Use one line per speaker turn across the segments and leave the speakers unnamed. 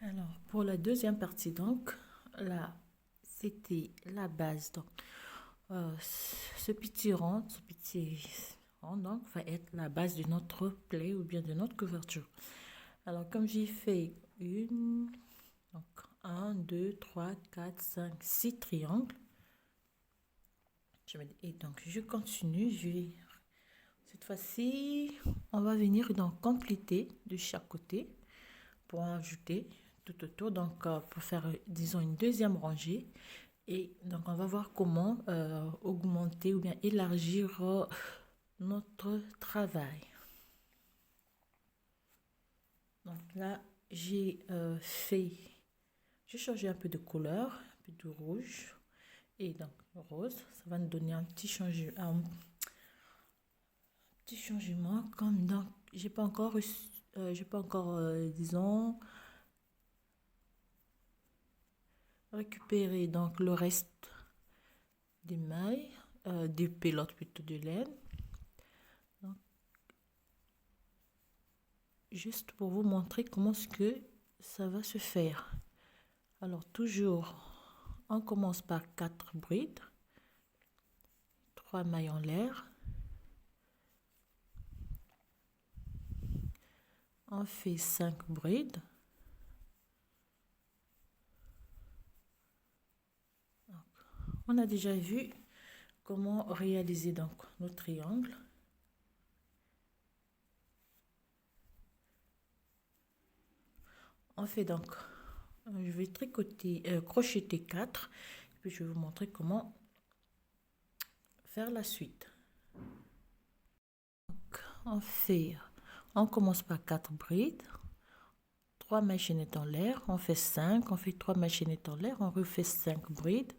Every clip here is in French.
Alors, pour la deuxième partie, donc, là, c'était la base. Donc, ce petit rond, donc, va être la base de notre plaie ou bien de notre couverture. Alors, comme j'ai fait donc, 1, 2, 3, 4, 5, 6 triangles. Et donc, je continue. Cette fois-ci, on va venir donc compléter de chaque côté pour ajouter tout autour. Donc, pour faire, disons, une deuxième rangée. Et donc, on va voir comment augmenter ou bien élargir notre travail. Donc là, j'ai changé un peu de couleur, un peu de rouge et donc rose. Ça va nous donner un petit changement comme donc, j'ai pas encore, disons, récupéré donc le reste des mailles, des pelotes plutôt de laine. Donc, juste pour vous montrer comment est-ce que ça va se faire. Alors toujours, on commence par 4 brides, 3 mailles en l'air. On fait 5 brides. On a déjà vu comment réaliser donc nos triangles. On fait donc, je vais crocheter 4, puis je vais vous montrer comment faire la suite. Donc, on commence par 4 brides, 3 mailles chaînettes en l'air, on fait 5, on fait 3 mailles chaînettes en l'air, on refait 5 brides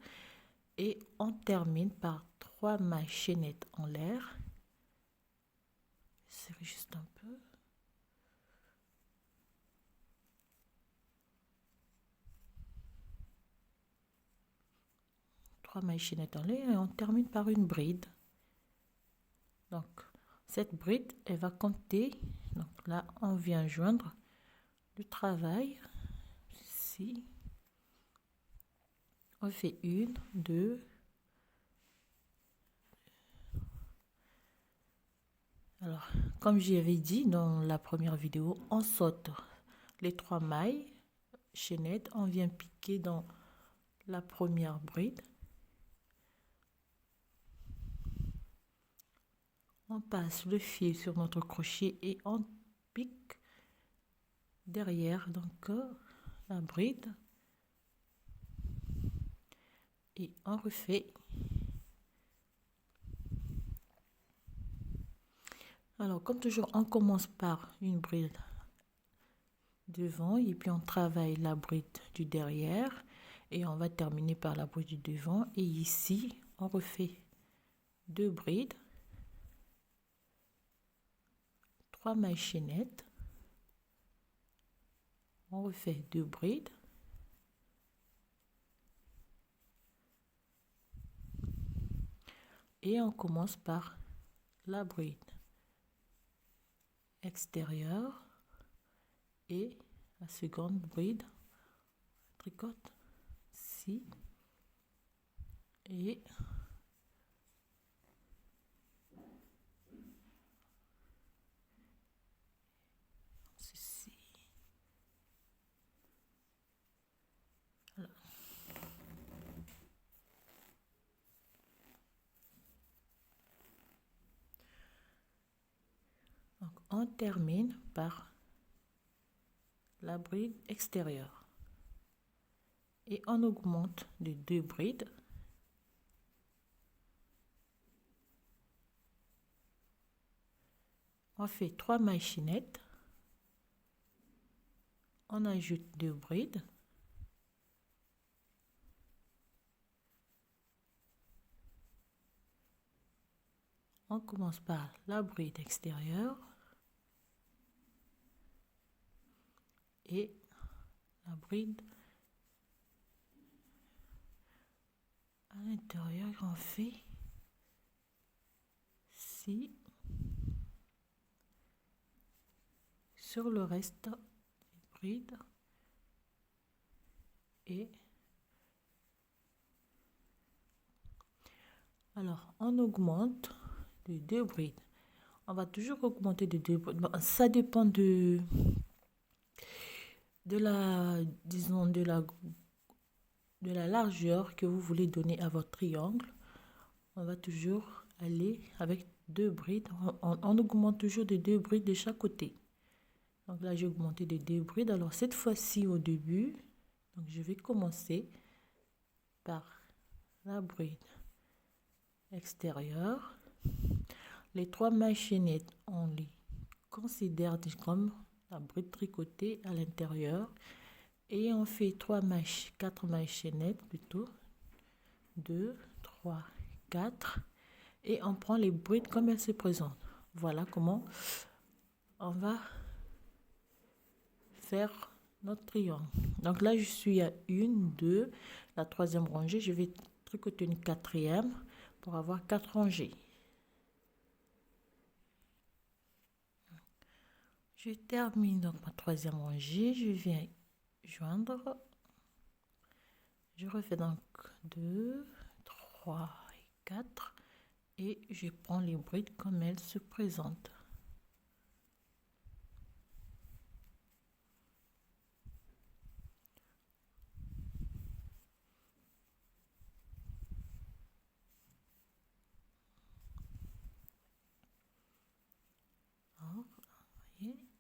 et on termine par 3 mailles chaînettes en l'air. Serrer juste un peu. 3 mailles chaînettes en l'air et on termine par une bride. Donc, cette bride, elle va compter. Donc là, on vient joindre le travail. Ici, on fait 1, 2. Alors, comme j'avais dit dans la première vidéo, on saute les 3 mailles chaînettes. On vient piquer dans la première bride. On passe le fil sur notre crochet et on pique derrière donc la bride et on refait. Alors comme toujours, on commence par une bride devant et puis on travaille la bride du derrière et on va terminer par la bride du devant. Et ici on refait 2 brides, 3 mailles chaînettes, on refait 2 brides et on commence par la bride extérieure et la seconde bride, tricote ici et ceci. Voilà. Donc, on termine par la bride extérieure et on augmente de 2 brides. On fait 3 mailles chaînettes, on ajoute 2 brides, on commence par la bride extérieure et la bride à l'intérieur. On fait 6 sur le reste des brides. et alors on augmente de 2 brides. On va toujours augmenter de 2 brides. Bon, ça dépend de la, disons, de la largeur que vous voulez donner à votre triangle. On va toujours aller avec 2 brides. On augmente toujours de 2 brides de chaque côté. Donc là, j'ai augmenté de 2 brides. Alors cette fois-ci, au début, donc je vais commencer par la bride extérieure. Les 3 mailles chaînettes, on les considère comme la bride tricotée à l'intérieur. Et on fait 4 mailles chaînettes plutôt. 2, 3, 4. Et on prend les brides comme elles se présentent. Voilà comment on va faire notre triangle. Donc là, je suis à 1, 2, la 3e rangée. Je vais tricoter une 4e pour avoir 4 rangées. Je termine donc ma 3e rangée. Je viens joindre. Je refais donc 2, 3 et 4. Et je prends les brides comme elles se présentent.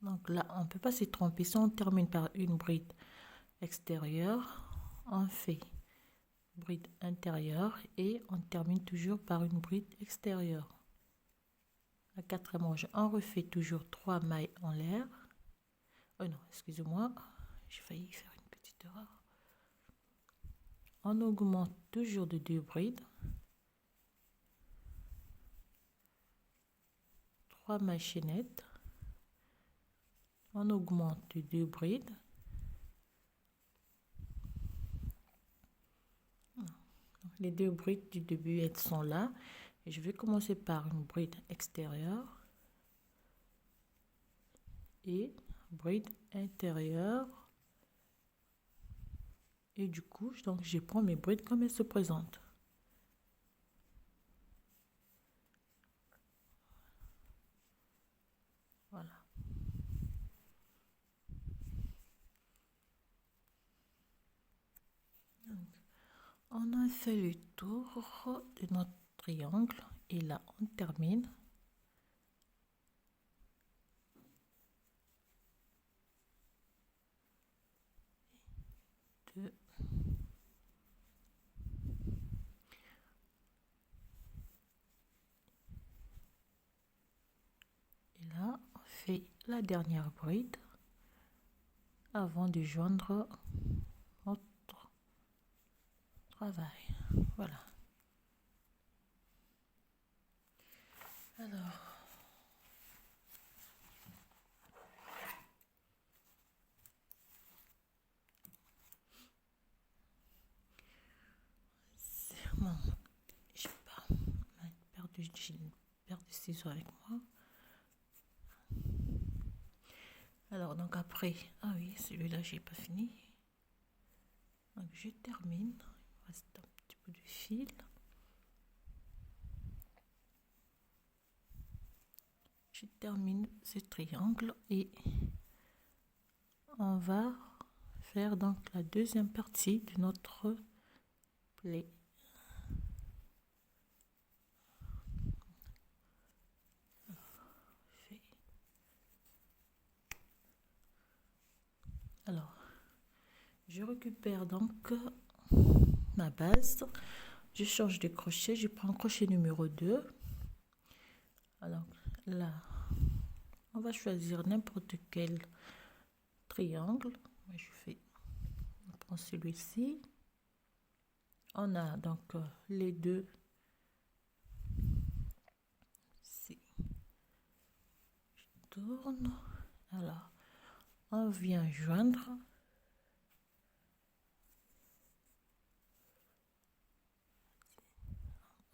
Donc là, on ne peut pas se tromper. Si on termine par une bride extérieure, on fait bride intérieure et on termine toujours par une bride extérieure. La 4e rangée, on refait toujours 3 mailles en l'air. Oh non, excusez-moi, j'ai failli faire une petite erreur. On augmente toujours de 2 brides. 3 mailles chaînettes. On augmente de 2 brides. Les 2 brides du début, elles sont là. Et je vais commencer par une bride extérieure et bride intérieure. Et du coup, donc je prends mes brides comme elles se présentent. Voilà. Donc, on a fait le tour de notre triangle et là on termine. Deux. Et là on fait la dernière bride avant de joindre notre travail. Voilà. Alors, bon, je sais pas, j'ai une paire de ciseaux avec moi. Alors, donc après, ah oui, celui-là, j'ai pas fini. Donc, je termine. Il reste un petit peu de fil. Je termine ce triangle et on va faire donc la deuxième partie de notre plaid. Alors, je récupère donc ma base, je change de crochet, je prends crochet numéro 2. Alors là, on va choisir n'importe quel triangle. Je prends celui-ci. On a donc les deux ici. Je tourne. Alors, on vient joindre.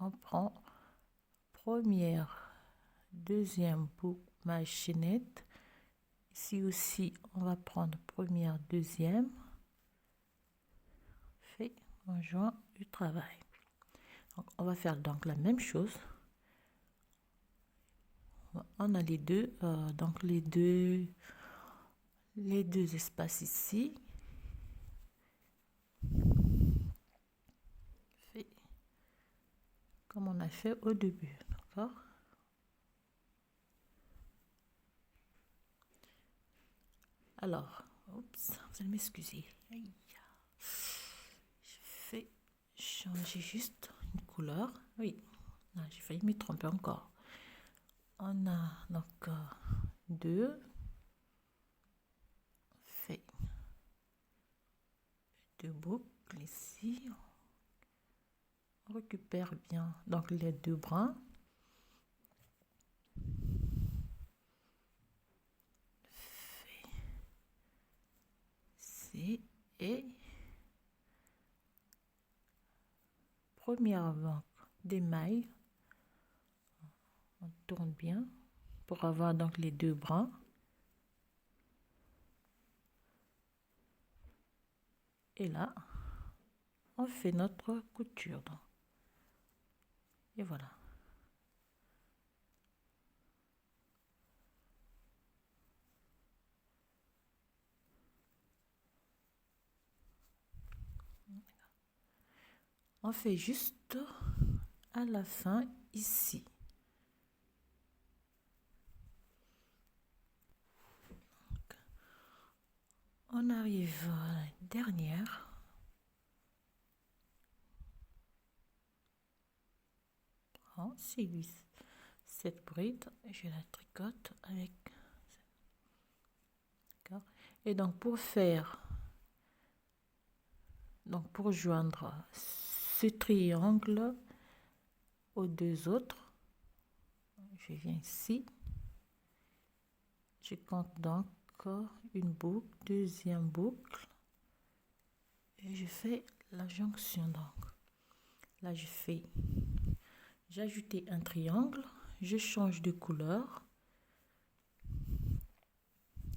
On prend première, deuxième boucle maille chaînette. Ici aussi, on va prendre première, deuxième. fait mon joint du travail. Donc, on va faire donc la même chose. On a les deux, donc les deux espaces ici. Fait comme on a fait au début, d'accord? Alors, oups, vous allez m'excuser. Je vais changer juste une couleur. Oui, j'ai failli me tromper encore. On a donc deux. Fait deux boucles ici. On récupère bien donc les deux brins. Fait ici et première banque des mailles. On tourne bien pour avoir donc les deux brins. Et là, on fait notre couture. Et voilà. On fait juste à la fin ici. Donc, on arrive à la dernière. Oh, c'est cette bride, je la tricote avec. D'accord. Et donc pour faire, donc pour joindre ce triangle aux deux autres, je viens ici, je compte donc une boucle, deuxième boucle, et je fais la jonction. Donc là j'ai ajouté un triangle, je change de couleur.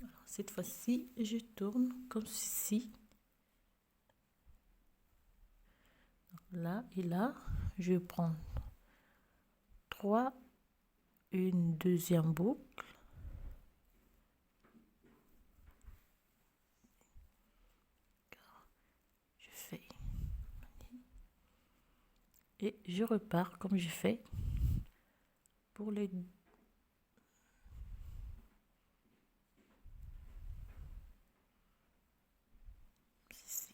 Alors, cette fois-ci je tourne comme ceci. Là et là, je prends une deuxième boucle. Je fais et je repars comme je fais pour les ici.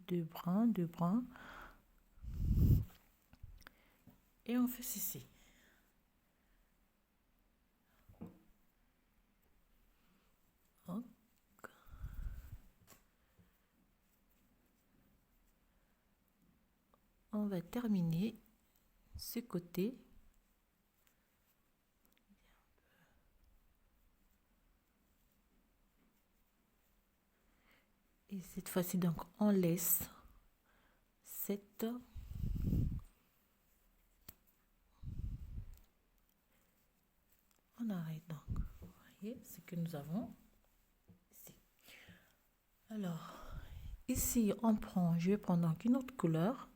Deux brins et on fait ceci. Donc, on va terminer ce côté. Et cette fois-ci, donc, on laisse cette on arrête donc. Vous voyez ce que nous avons ici. Alors, ici, je vais prendre donc une autre couleur.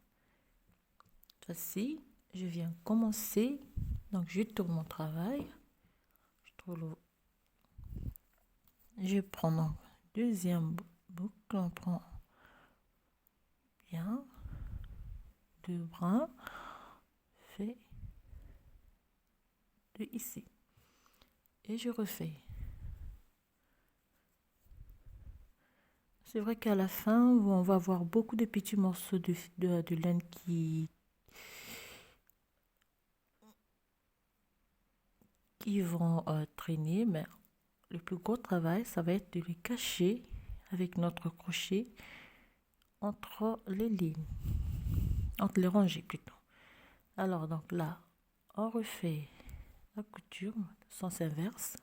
Voici, je viens commencer. Donc, je tourne mon travail. Je prends donc deuxième boucle. On prend bien deux brins. Fait de ici. Et je refais. C'est vrai qu'à la fin, on va avoir beaucoup de petits morceaux de laine qui vont traîner, mais le plus gros travail, ça va être de les cacher avec notre crochet entre les lignes, entre les rangées plutôt. Alors donc là, on refait la couture sens inverse.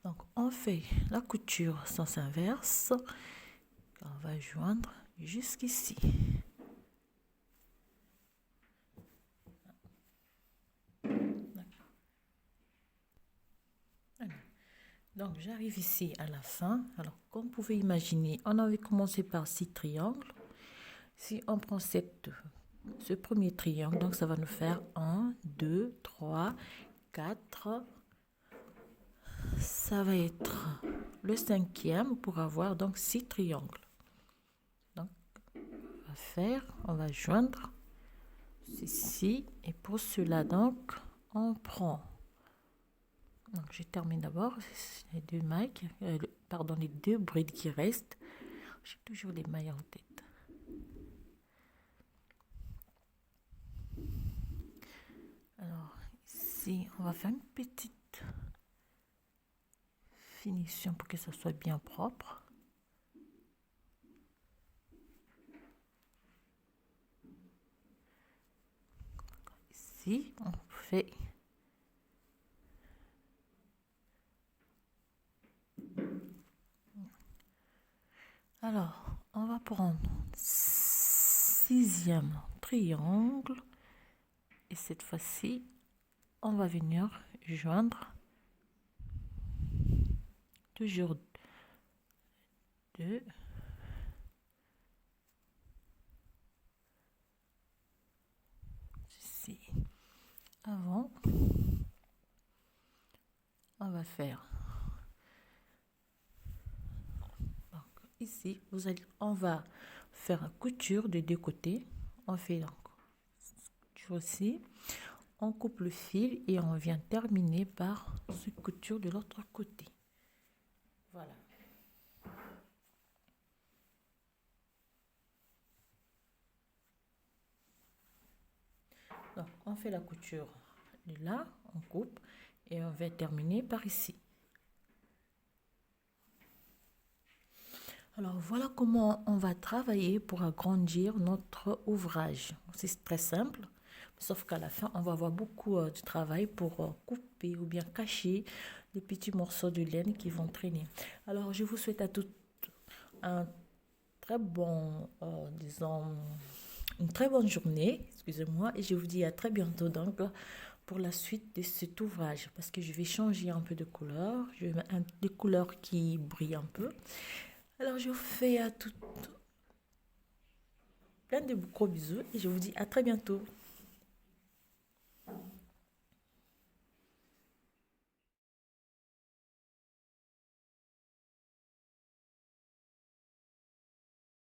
Donc, on fait la couture sens inverse. On va joindre jusqu'ici. Donc, j'arrive ici à la fin. Alors, comme vous pouvez imaginer, on avait commencé par 6 triangles. Si on prend ce premier triangle, donc ça va nous faire 1, 2, 3, 4. Ça va être le cinquième pour avoir donc 6 triangles. Donc, on va joindre ceci. Et pour cela, donc, on prend. Donc, je termine d'abord les deux mailles, les deux brides qui restent. J'ai toujours les mailles en tête. Alors, ici, on va faire une petite finition pour que ça soit bien propre. Ici, on fait alors, on va prendre 6e triangle et cette fois-ci, on va venir joindre toujours 2 ici. Avant, on va faire donc ici, on va faire une couture de deux côtés. On fait donc aussi, on coupe le fil et on vient terminer par cette couture de l'autre côté. Voilà. Donc, on fait la couture de là, on coupe et on va terminer par ici. Alors, voilà comment on va travailler pour agrandir notre ouvrage. C'est très simple, sauf qu'à la fin, on va avoir beaucoup de travail pour couper ou bien cacher les petits morceaux de laine qui vont traîner. Alors, je vous souhaite à toutes un très bon, une très bonne journée, excusez-moi, et je vous dis à très bientôt donc pour la suite de cet ouvrage, parce que je vais changer un peu de couleur, je vais mettre des couleurs qui brillent un peu. Alors je vous fais à toutes plein de gros bisous et je vous dis à très bientôt.